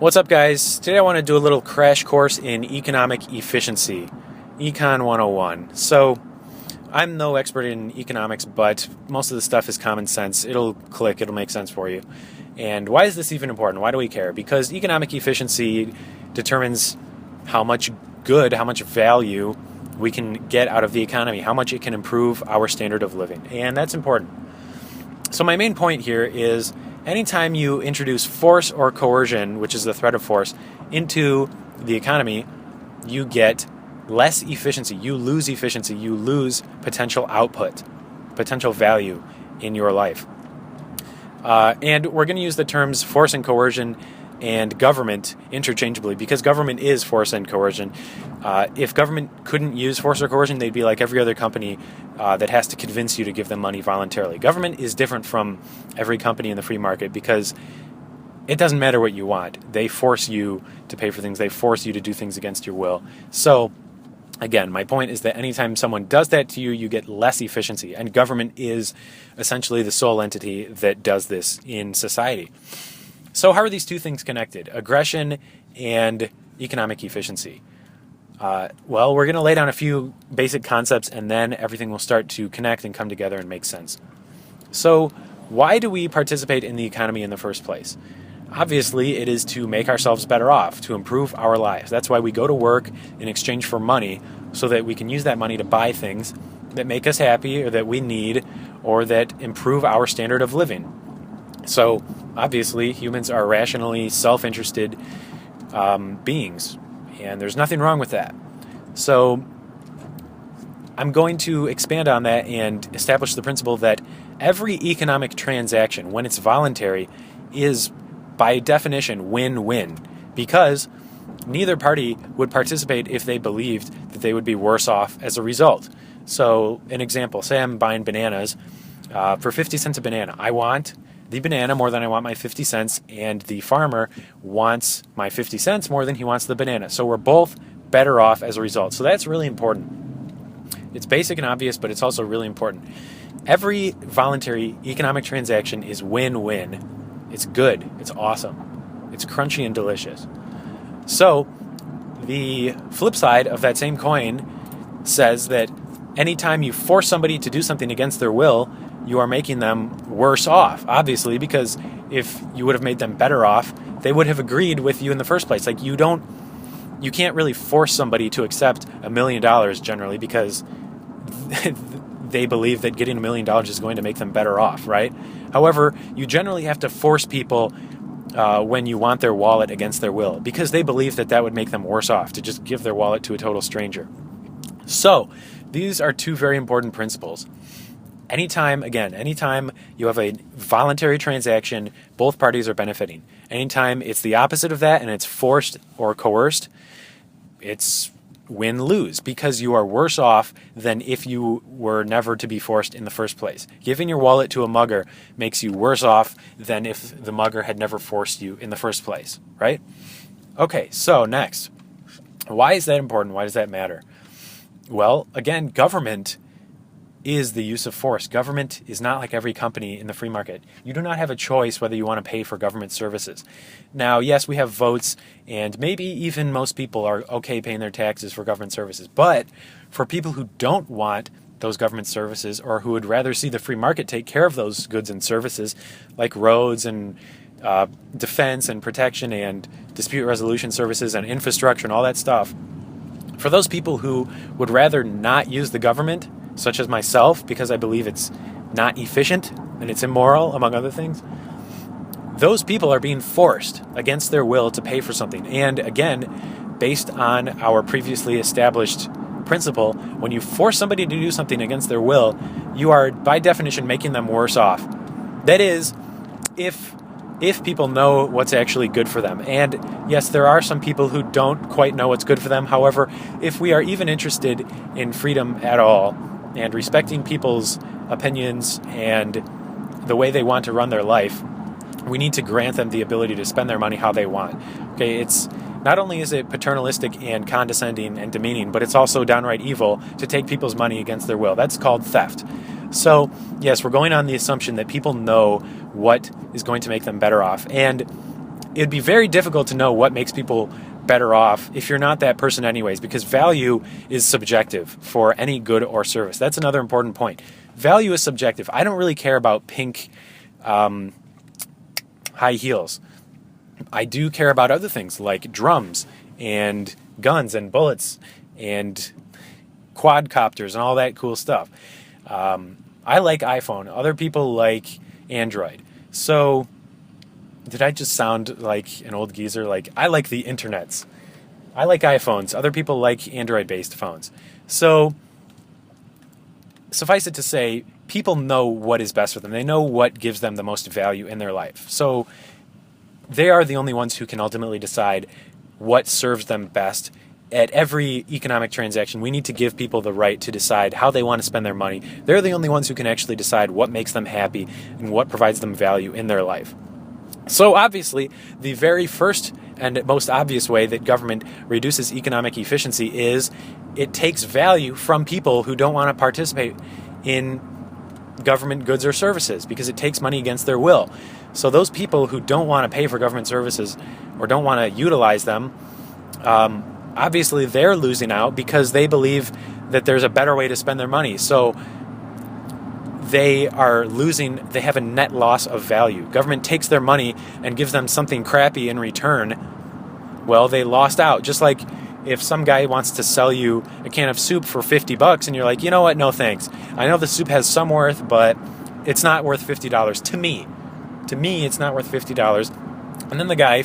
What's up, guys? Today I want to do a little crash course in economic efficiency, Econ 101. So, I'm no expert in economics, but most of the stuff is common sense. It'll click, it'll make sense for you. And why is this even important? Why do we care? Because economic efficiency determines how much good, how much value we can get out of the economy, how much it can improve our standard of living. And that's important. So my main point here is anytime you introduce force or coercion, which is the threat of force, into the economy, you get less efficiency. You lose efficiency. You lose potential output, potential value in your life. And we're going to use the terms force and coercion and government interchangeably because government is force and coercion. If government couldn't use force or coercion, they'd be like every other company that has to convince you to give them money voluntarily. Government is different from every company in the free market because it doesn't matter what you want. They force you to pay for things. They force you to do things against your will. So, again, my point is that anytime someone does that to you, you get less efficiency. And government is essentially the sole entity that does this in society. So how are these two things connected? Aggression and economic efficiency. Well, we're going to lay down a few basic concepts and then everything will start to connect and come together and make sense. So why do we participate in the economy in the first place? Obviously, it is to make ourselves better off, to improve our lives. That's why we go to work in exchange for money so that we can use that money to buy things that make us happy or that we need or that improve our standard of living. So, obviously, humans are rationally self-interested beings, and there's nothing wrong with that. So, I'm going to expand on that and establish the principle that every economic transaction, when it's voluntary, is by definition win-win, because neither party would participate if they believed that they would be worse off as a result. So, an example, say I'm buying bananas for 50 cents a banana. I want the banana more than I want my 50 cents, and the farmer wants my 50 cents more than he wants the banana. So we're both better off as a result. So that's really important. It's basic and obvious, but it's also really important. Every voluntary economic transaction is win-win. It's good. It's awesome. It's crunchy and delicious. So the flip side of that same coin says that anytime you force somebody to do something against their will, you are making them worse off, obviously, because if you would have made them better off, they would have agreed with you in the first place. Like you can't really force somebody to accept $1 million generally because they believe that getting $1 million is going to make them better off, right? However, you generally have to force people when you want their wallet against their will because they believe that that would make them worse off to just give their wallet to a total stranger. So, these are two very important principles. Anytime you have a voluntary transaction, both parties are benefiting. Anytime it's the opposite of that and it's forced or coerced, it's win-lose because you are worse off than if you were never to be forced in the first place. Giving your wallet to a mugger makes you worse off than if the mugger had never forced you in the first place, right? Okay, so next. Why is that important? Why does that matter? Well, again, government is the use of force. Government is not like every company in the free market. You do not have a choice whether you want to pay for government services. Now, yes, we have votes, and maybe even most people are okay paying their taxes for government services. But for people who don't want those government services or who would rather see the free market take care of those goods and services, like roads and defense and protection and dispute resolution services and infrastructure and all that stuff, for those people who would rather not use the government, such as myself, because I believe it's not efficient and it's immoral, among other things, those people are being forced against their will to pay for something. And again, based on our previously established principle, when you force somebody to do something against their will, you are, by definition, making them worse off. That is, if people know what's actually good for them. And yes, there are some people who don't quite know what's good for them. However, if we are even interested in freedom at all and respecting people's opinions and the way they want to run their life, we need to grant them the ability to spend their money how they want. Okay, it's not only is it paternalistic and condescending and demeaning, but it's also downright evil to take people's money against their will. That's called theft. So, yes, we're going on the assumption that people know what is going to make them better off. And it'd be very difficult to know what makes people better off if you're not that person anyways, because value is subjective for any good or service. That's another important point. Value is subjective. I don't really care about pink high heels. I do care about other things like drums and guns and bullets and quadcopters and all that cool stuff. I like iPhone. Other people like Android. So, did I just sound like an old geezer? Like, I like the internets. I like iPhones. Other people like Android-based phones. So, suffice it to say, people know what is best for them. They know what gives them the most value in their life. So, they are the only ones who can ultimately decide what serves them best. At every economic transaction, we need to give people the right to decide how they want to spend their money. They're the only ones who can actually decide what makes them happy and what provides them value in their life. So obviously, the very first and most obvious way that government reduces economic efficiency is it takes value from people who don't want to participate in government goods or services because it takes money against their will. So those people who don't want to pay for government services or don't want to utilize them, obviously they're losing out because they believe that there's a better way to spend their money. So they are losing, they have a net loss of value. Government takes their money and gives them something crappy in return. Well, they lost out. Just like if some guy wants to sell you a can of soup for $50 and you're like, you know what, no thanks. I know the soup has some worth, but it's not worth $50 to me. To me, it's not worth $50. And then the guy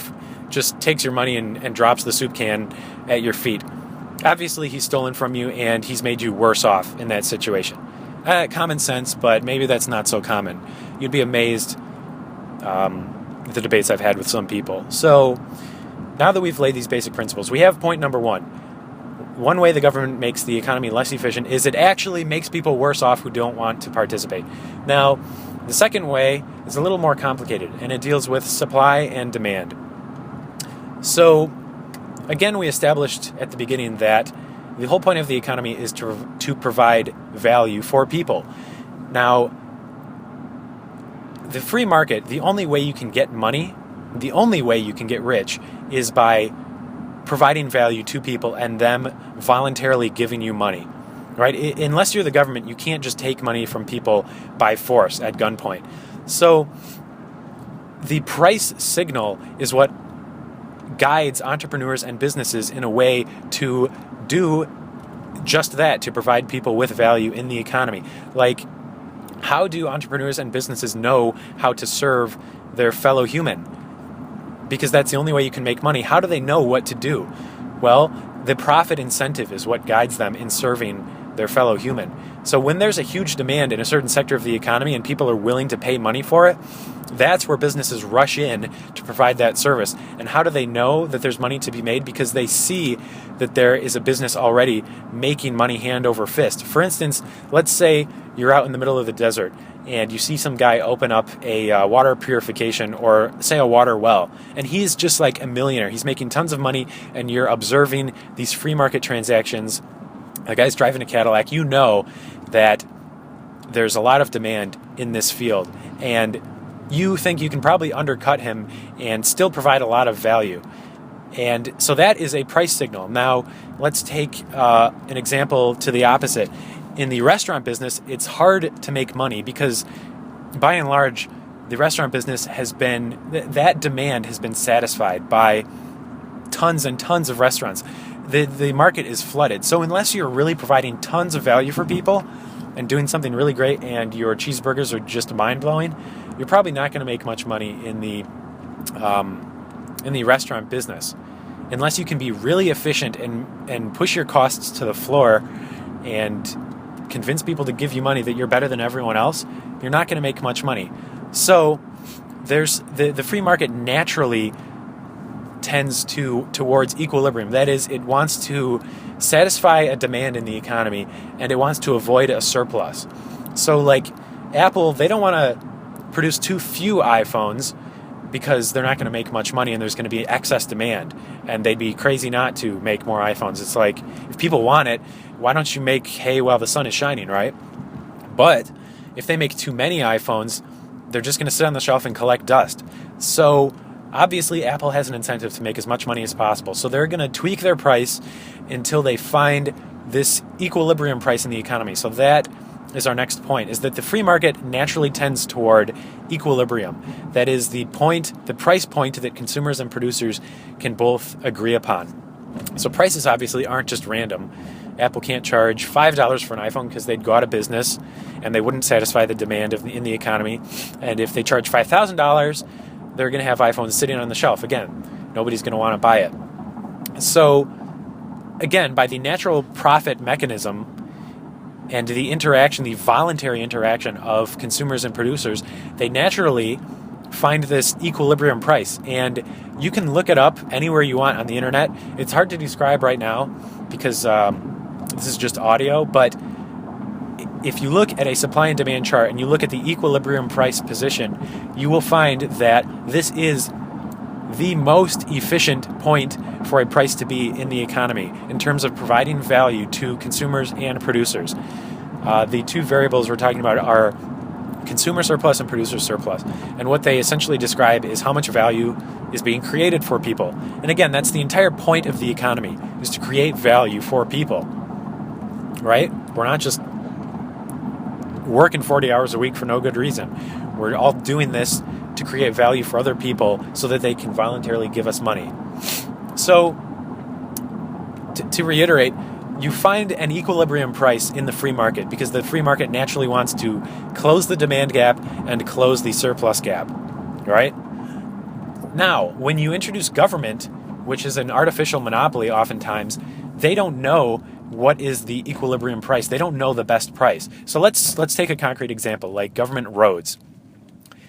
just takes your money and drops the soup can at your feet. Obviously, he's stolen from you and he's made you worse off in that situation. Common sense, but maybe that's not so common. You'd be amazed at the debates I've had with some people. So now that we've laid these basic principles, we have point number one. One way the government makes the economy less efficient is it actually makes people worse off who don't want to participate. Now, the second way is a little more complicated, and it deals with supply and demand. So, again, we established at the beginning that the whole point of the economy is to provide value for people. Now, the free market, the only way you can get money, the only way you can get rich is by providing value to people and them voluntarily giving you money, right? Unless you're the government, you can't just take money from people by force at gunpoint. So the price signal is what guides entrepreneurs and businesses in a way to do just that, to provide people with value in the economy. Like, how do entrepreneurs and businesses know how to serve their fellow human? Because that's the only way you can make money. How do they know what to do? Well, the profit incentive is what guides them in serving their fellow human. So when there's a huge demand in a certain sector of the economy and people are willing to pay money for it, that's where businesses rush in to provide that service. And how do they know that there's money to be made? Because they see that there is a business already making money hand over fist. For instance, let's say you're out in the middle of the desert and you see some guy open up a water purification or say a water well, and he's just like a millionaire. He's making tons of money, and you're observing these free market transactions. A guy's driving a Cadillac. You know that there's a lot of demand in this field, and you think you can probably undercut him and still provide a lot of value. And so that is a price signal. Now, let's take an example to the opposite. In the restaurant business, it's hard to make money because, by and large, the restaurant business has been, that demand has been satisfied by tons and tons of restaurants. The market is flooded. So unless you're really providing tons of value for people and doing something really great and your cheeseburgers are just mind-blowing, you're probably not going to make much money in the restaurant business. Unless you can be really efficient and push your costs to the floor and convince people to give you money that you're better than everyone else, you're not going to make much money. So there's the free market naturally tends towards equilibrium. That is, it wants to satisfy a demand in the economy and it wants to avoid a surplus. So like Apple, they don't want to produce too few iPhones because they're not going to make much money and there's going to be excess demand, and they'd be crazy not to make more iPhones. It's like, if people want it, why don't you make hay while the sun is shining, right? But if they make too many iPhones, they're just going to sit on the shelf and collect dust. So Obviously, Apple has an incentive to make as much money as possible, so they're going to tweak their price until they find this equilibrium price in the economy. So that is our next point, is that the free market naturally tends toward equilibrium. That is the price point that consumers and producers can both agree upon. So prices obviously aren't just random. Apple can't charge $5 for an iPhone because they'd go out of business and they wouldn't satisfy the demand in the economy. And if they charge $5,000, they're going to have iPhones sitting on the shelf. Again, nobody's going to want to buy it. So again, by the natural profit mechanism and the voluntary interaction of consumers and producers, they naturally find this equilibrium price. And you can look it up anywhere you want on the internet. It's hard to describe right now because this is just audio, but if you look at a supply and demand chart and you look at the equilibrium price position, you will find that this is the most efficient point for a price to be in the economy in terms of providing value to consumers and producers. The two variables we're talking about are consumer surplus and producer surplus. And what they essentially describe is how much value is being created for people. And again, that's the entire point of the economy, is to create value for people, right? We're not just working 40 hours a week for no good reason. We're all doing this to create value for other people so that they can voluntarily give us money. So, to reiterate, you find an equilibrium price in the free market because the free market naturally wants to close the demand gap and close the surplus gap, right? Now, when you introduce government, which is an artificial monopoly oftentimes, they don't know what is the equilibrium price. They don't know the best price. So let's take a concrete example, like government roads.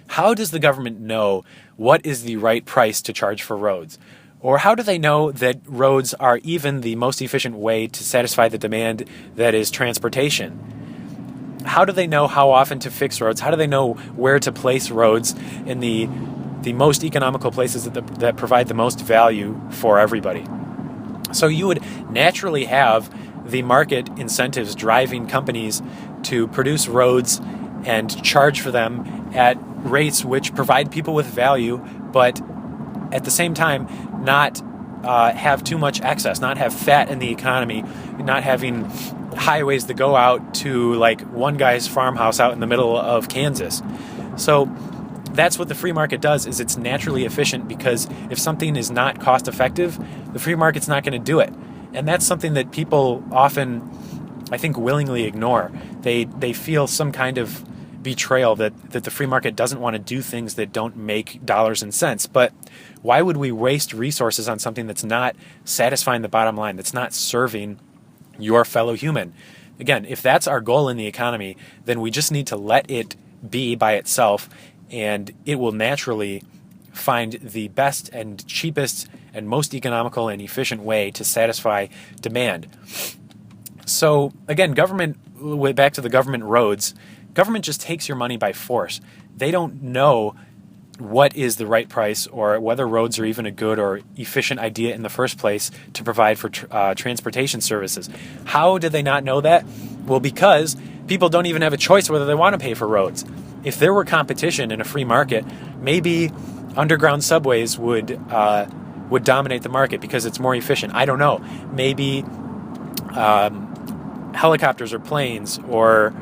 How does the government know what is the right price to charge for roads? Or how do they know that roads are even the most efficient way to satisfy the demand that is transportation? How do they know how often to fix roads? How do they know where to place roads in the most economical places that provide the most value for everybody? So you would naturally have the market incentives driving companies to produce roads and charge for them at rates which provide people with value, but at the same time not have too much excess, not have fat in the economy, not having highways that go out to like one guy's farmhouse out in the middle of Kansas. So that's what the free market does, is it's naturally efficient, because if something is not cost effective, the free market's not going to do it. And that's something that people often, I think, willingly ignore. They feel some kind of betrayal that the free market doesn't want to do things that don't make dollars and cents. But why would we waste resources on something that's not satisfying the bottom line, that's not serving your fellow human? Again, if that's our goal in the economy, then we just need to let it be by itself, and it will naturally find the best and cheapest and most economical and efficient way to satisfy demand. So again, government, back to the government roads, government just takes your money by force. They don't know what is the right price or whether roads are even a good or efficient idea in the first place to provide for transportation services. How do they not know that? Well, because people don't even have a choice whether they want to pay for roads. If there were competition in a free market, maybe underground subways would dominate the market because it's more efficient. I don't know. Maybe helicopters or planes or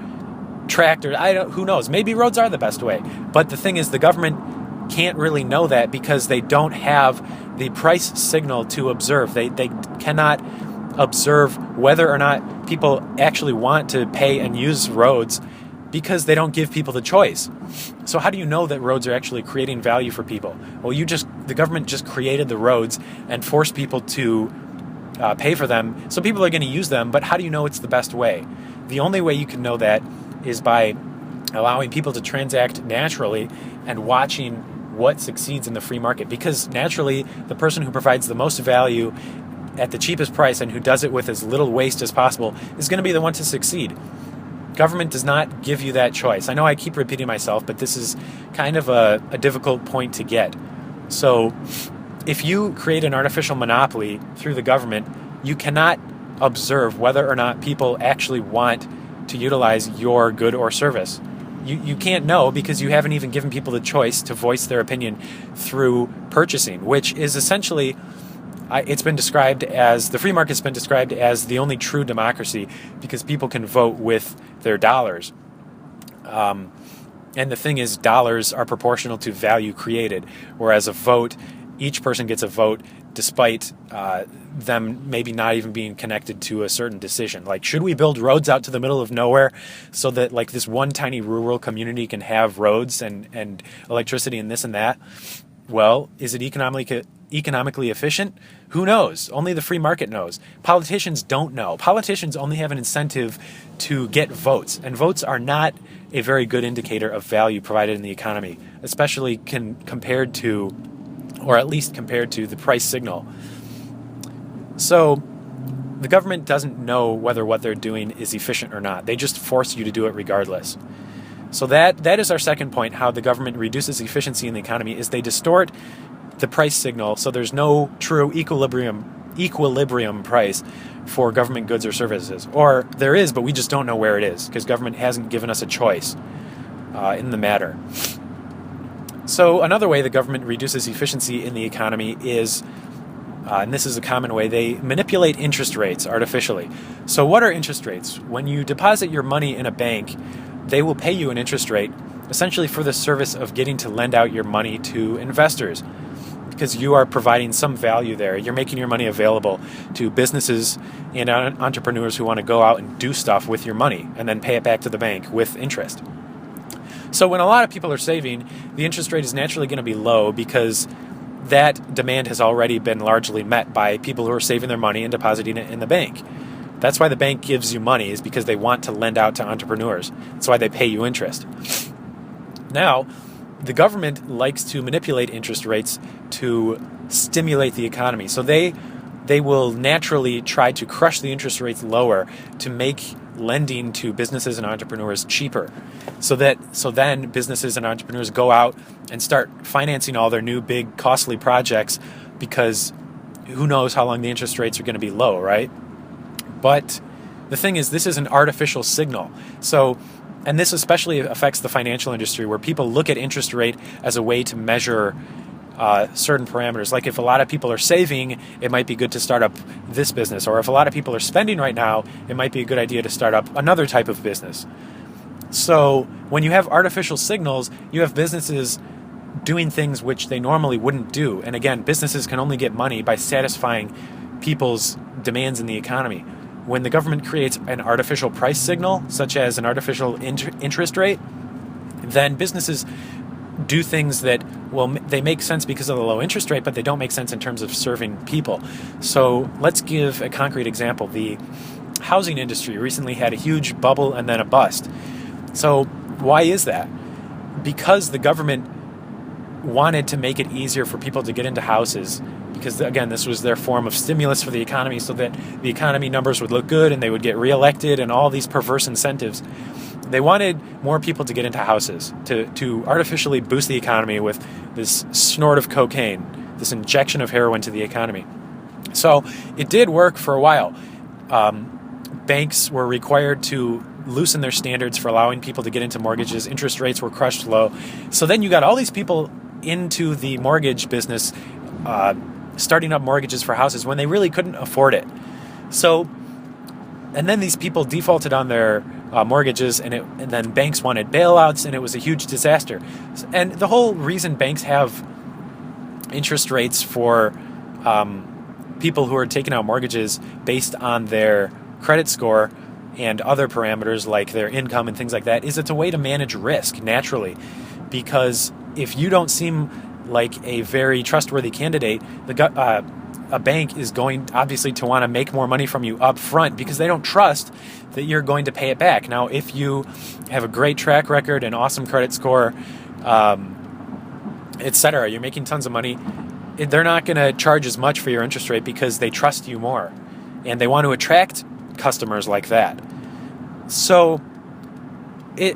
tractors. Who knows? Maybe roads are the best way. But the thing is, the government can't really know that because they don't have the price signal to observe. They cannot observe whether or not people actually want to pay and use roads, because they don't give people the choice. So how do you know that roads are actually creating value for people? Well, the government just created the roads and forced people to pay for them, so people are going to use them, but how do you know it's the best way? The only way you can know that is by allowing people to transact naturally and watching what succeeds in the free market, because naturally the person who provides the most value at the cheapest price and who does it with as little waste as possible is going to be the one to succeed. Government does not give you that choice. I know I keep repeating myself, but this is kind of a difficult point to get. So if you create an artificial monopoly through the government, you cannot observe whether or not people actually want to utilize your good or service. You can't know because you haven't even given people the choice to voice their opinion through purchasing, which is essentially, it's been described as, the free market's been described as the only true democracy because people can vote with their dollars. And the thing is, dollars are proportional to value created, whereas a vote, each person gets a vote despite them maybe not even being connected to a certain decision. Like, should we build roads out to the middle of nowhere so that like this one tiny rural community can have roads and electricity and this and that? Well, is it economically efficient? Who knows? Only the free market knows. Politicians don't know. Politicians only have an incentive to get votes, and votes are not a very good indicator of value provided in the economy, especially compared to, or at least compared to, the price signal. So the government doesn't know whether what they're doing is efficient or not. They just force you to do it regardless. So that is our second point, how the government reduces efficiency in the economy, is they distort the price signal so there's no true equilibrium price for government goods or services. Or there is, but we just don't know where it is because government hasn't given us a choice in the matter. So another way the government reduces efficiency in the economy is, and this is a common way, they manipulate interest rates artificially. So what are interest rates? When you deposit your money in a bank, they will pay you an interest rate essentially for the service of getting to lend out your money to investors because you are providing some value there. You're making your money available to businesses and entrepreneurs who want to go out and do stuff with your money and then pay it back to the bank with interest. So when a lot of people are saving, the interest rate is naturally going to be low because that demand has already been largely met by people who are saving their money and depositing it in the bank. That's why the bank gives you money, is because they want to lend out to entrepreneurs. That's why they pay you interest. Now, the government likes to manipulate interest rates to stimulate the economy. So they will naturally try to crush the interest rates lower to make lending to businesses and entrepreneurs cheaper. So then businesses and entrepreneurs go out and start financing all their new big costly projects because who knows how long the interest rates are going to be low, right? But the thing is, this is an artificial signal. So, and this especially affects the financial industry, where people look at interest rate as a way to measure certain parameters. Like if a lot of people are saving, it might be good to start up this business. Or if a lot of people are spending right now, it might be a good idea to start up another type of business. So when you have artificial signals, you have businesses doing things which they normally wouldn't do. And again, businesses can only get money by satisfying people's demands in the economy. When the government creates an artificial price signal, such as an artificial interest rate, then businesses do things that, well, they make sense because of the low interest rate, but they don't make sense in terms of serving people. So let's give a concrete example. The housing industry recently had a huge bubble and then a bust. So why is that? Because the government wanted to make it easier for people to get into houses, because again, this was their form of stimulus for the economy, so that the economy numbers would look good and they would get reelected and all these perverse incentives. They wanted more people to get into houses, to artificially boost the economy with this snort of cocaine, this injection of heroin to the economy. So it did work for a while. Banks were required to loosen their standards for allowing people to get into mortgages. Interest rates were crushed low. So then you got all these people into the mortgage business, starting up mortgages for houses when they really couldn't afford it. So, and then these people defaulted on their mortgages, and then banks wanted bailouts, and it was a huge disaster. And the whole reason banks have interest rates for people who are taking out mortgages based on their credit score and other parameters like their income and things like that is it's a way to manage risk naturally. Because if you don't seem like a very trustworthy candidate, a bank is going obviously to want to make more money from you up front because they don't trust that you're going to pay it back. Now, if you have a great track record, an awesome credit score, etc., you're making tons of money, they're not going to charge as much for your interest rate because they trust you more. And they want to attract customers like that. So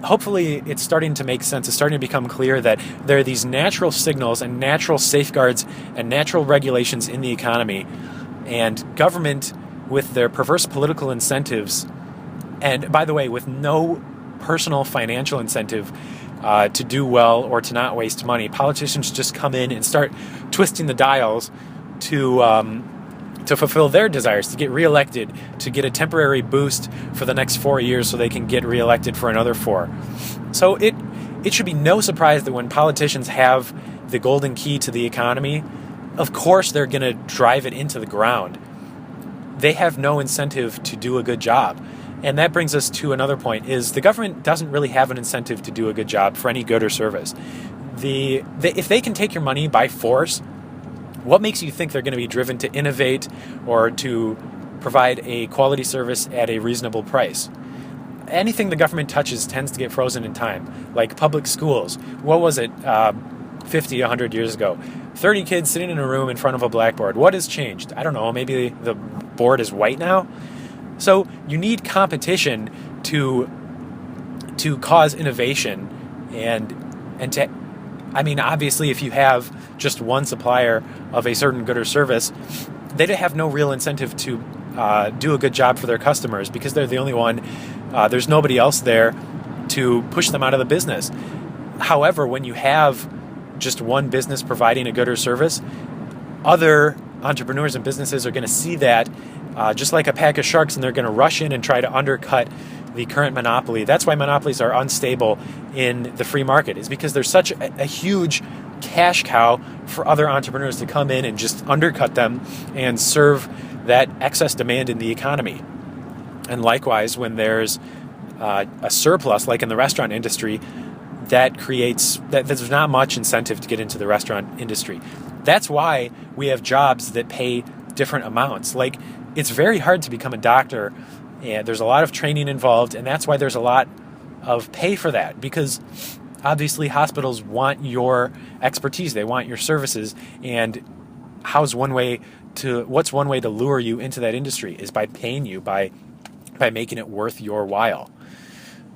hopefully it's starting to make sense. It's starting to become clear that there are these natural signals and natural safeguards and natural regulations in the economy, and government with their perverse political incentives, and by the way, with no personal financial incentive to do well or to not waste money. Politicians just come in and start twisting the dials to fulfill their desires, to get reelected, to get a temporary boost for the next 4 years so they can get reelected for another 4. So it should be no surprise that when politicians have the golden key to the economy, of course they're going to drive it into the ground. They have no incentive to do a good job. And that brings us to another point, is the government doesn't really have an incentive to do a good job for any good or service. If they can take your money by force, what makes you think they're going to be driven to innovate or to provide a quality service at a reasonable price? Anything the government touches tends to get frozen in time, like public schools. What was it 50, 100 years ago? 30 kids sitting in a room in front of a blackboard. What has changed? I don't know, maybe the board is white now? So you need competition to cause innovation and to, I mean, obviously if you have just one supplier of a certain good or service, they have no real incentive to do a good job for their customers because they're the only one. There's nobody else there to push them out of the business. However, when you have just one business providing a good or service, other entrepreneurs and businesses are going to see that just like a pack of sharks, and they're going to rush in and try to undercut the current monopoly. That's why monopolies are unstable in the free market, is because there's such a huge cash cow for other entrepreneurs to come in and just undercut them and serve that excess demand in the economy. And likewise, when there's a surplus, like in the restaurant industry, that creates that there's not much incentive to get into the restaurant industry. That's why we have jobs that pay different amounts. Like, it's very hard to become a doctor, and there's a lot of training involved, and that's why there's a lot of pay for that, because obviously hospitals want your expertise, they want your services, and what's one way to lure you into that industry is by paying you, by making it worth your while.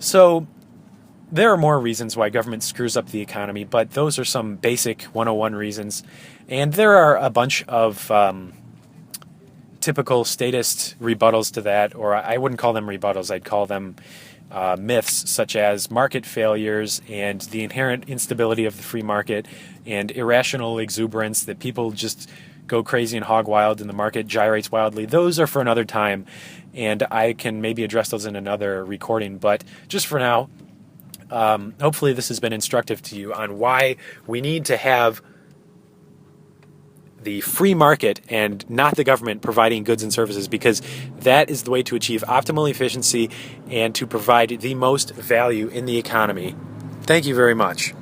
So there are more reasons why government screws up the economy, but those are some basic 101 reasons. And there are a bunch of typical statist rebuttals to that, or I wouldn't call them rebuttals, I'd call them myths, such as market failures and the inherent instability of the free market and irrational exuberance, that people just go crazy and hog wild and the market gyrates wildly. Those are for another time, and I can maybe address those in another recording. But just for now, hopefully this has been instructive to you on why we need to have the free market and not the government providing goods and services, because that is the way to achieve optimal efficiency and to provide the most value in the economy. Thank you very much.